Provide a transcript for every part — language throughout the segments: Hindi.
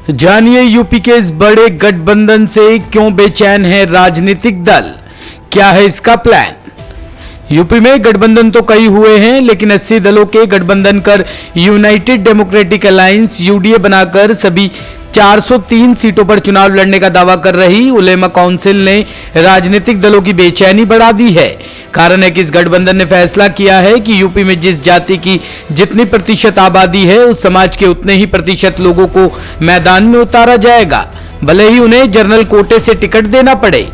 जानिए यूपी के इस बड़े गठबंधन से क्यों बेचैन है राजनीतिक दल, क्या है इसका प्लान। यूपी में गठबंधन तो कई हुए हैं, लेकिन 80 दलों के गठबंधन कर यूनाइटेड डेमोक्रेटिक अलायंस यूडीए बनाकर सभी 403 सीटों पर चुनाव लड़ने का दावा कर रही उलेमा काउंसिल ने राजनीतिक दलों की बेचैनी बढ़ा दी है। कारण है कि इस गठबंधन ने फैसला किया है कि यूपी में जिस जाति की जितनी प्रतिशत आबादी है, उस समाज के उतने ही प्रतिशत लोगों को मैदान में उतारा जाएगा, भले ही उन्हें जनरल कोटे से टिकट देना पड़े।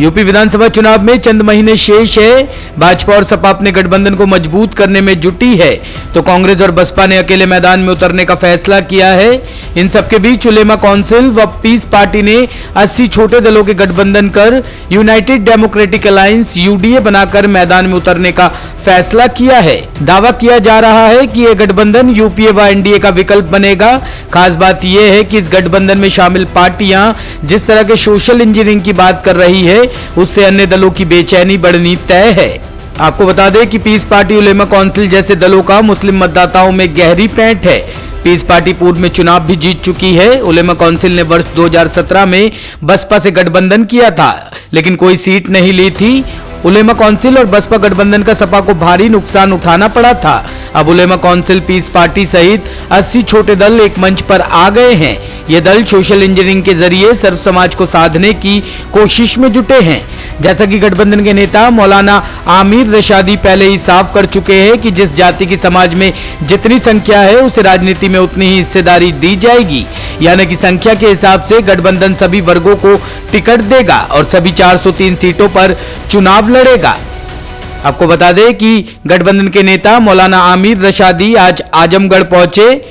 यूपी विधानसभा चुनाव में चंद महीने शेष है। भाजपा और सपा अपने गठबंधन को मजबूत करने में जुटी है, तो कांग्रेस और बसपा ने अकेले मैदान में उतरने का फैसला किया है। इन सबके बीच उलेमा काउंसिल व पीस पार्टी ने 80 छोटे दलों के गठबंधन कर यूनाइटेड डेमोक्रेटिक अलायंस यूडीए बनाकर मैदान में उतरने का फैसला किया है। दावा किया जा रहा है कि यह गठबंधन यूपीए व एनडीए का विकल्प बनेगा। खास बात यह है कि इस गठबंधन में शामिल पार्टियां जिस तरह के सोशल इंजीनियरिंग की बात कर रही है, उससे अन्य दलों की बेचैनी बढ़नी तय है। आपको बता दें कि पीस पार्टी उलेमा काउंसिल जैसे दलों का मुस्लिम मतदाताओं में गहरी पैंठ है। पीस पार्टी पूर्व में चुनाव भी जीत चुकी है। उलेमा काउंसिल ने वर्ष 2017 में बसपा से गठबंधन किया था, लेकिन कोई सीट नहीं ली थी। उलेमा काउंसिल और बसपा गठबंधन का सपा को भारी नुकसान उठाना पड़ा था। अब उलेमा काउंसिल, पीस पार्टी सहित 80 छोटे दल एक मंच पर आ गए हैं। ये दल सोशल इंजीनियरिंग के जरिए सर्व समाज को साधने की कोशिश में जुटे हैं। जैसा कि गठबंधन के नेता मौलाना आमिर रशादी पहले ही साफ कर चुके हैं कि जिस जाति की समाज में जितनी संख्या है, उसे राजनीति में उतनी ही हिस्सेदारी दी जाएगी। यानी कि संख्या के हिसाब से गठबंधन सभी वर्गों को टिकट देगा और सभी 403 सीटों पर चुनाव लड़ेगा। आपको बता दें कि गठबंधन के नेता मौलाना आमिर रशादी आज आजमगढ़ पहुंचे।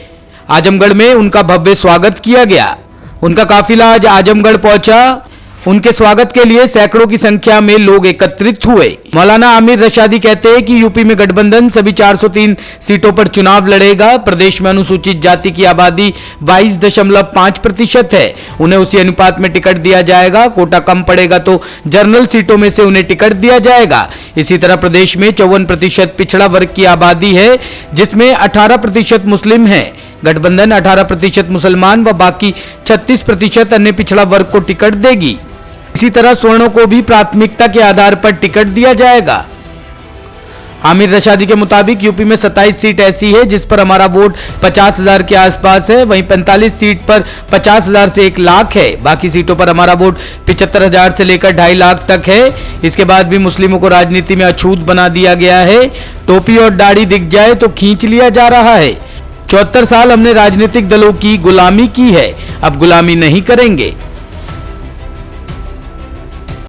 आजमगढ़ में उनका भव्य स्वागत किया गया। उनका काफिला आज आजमगढ़ पहुंचा। उनके स्वागत के लिए सैकड़ों की संख्या में लोग एकत्रित हुए। मौलाना आमिर रशादी कहते हैं कि यूपी में गठबंधन सभी 403 सीटों पर चुनाव लड़ेगा। प्रदेश में अनुसूचित जाति की आबादी 22.5% है। उन्हें उसी अनुपात में टिकट दिया जाएगा। कोटा कम पड़ेगा तो जनरल सीटों में से उन्हें टिकट दिया जाएगा। इसी तरह प्रदेश में 54% पिछड़ा वर्ग की आबादी है, जिसमें 18% मुस्लिम है। गठबंधन 18% मुसलमान व बाकी 36% अन्य पिछड़ा वर्ग को टिकट देगी। इसी तरह स्वर्णों को भी प्राथमिकता के आधार पर टिकट दिया जाएगा। आमिर रशादी के मुताबिक यूपी में 27 सीट ऐसी है जिस पर हमारा वोट 50,000 के आसपास है। वहीं 45 सीट पर 50,000 से 1 लाख है। बाकी सीटों पर हमारा वोट 75,000 से लेकर 2.5 लाख तक है। इसके बाद भी मुस्लिमों को राजनीति में अछूत बना दिया गया है। टोपी और दाढ़ी दिख जाए तो खींच लिया जा रहा है। 74 साल हमने राजनीतिक दलों की गुलामी की है, अब गुलामी नहीं करेंगे।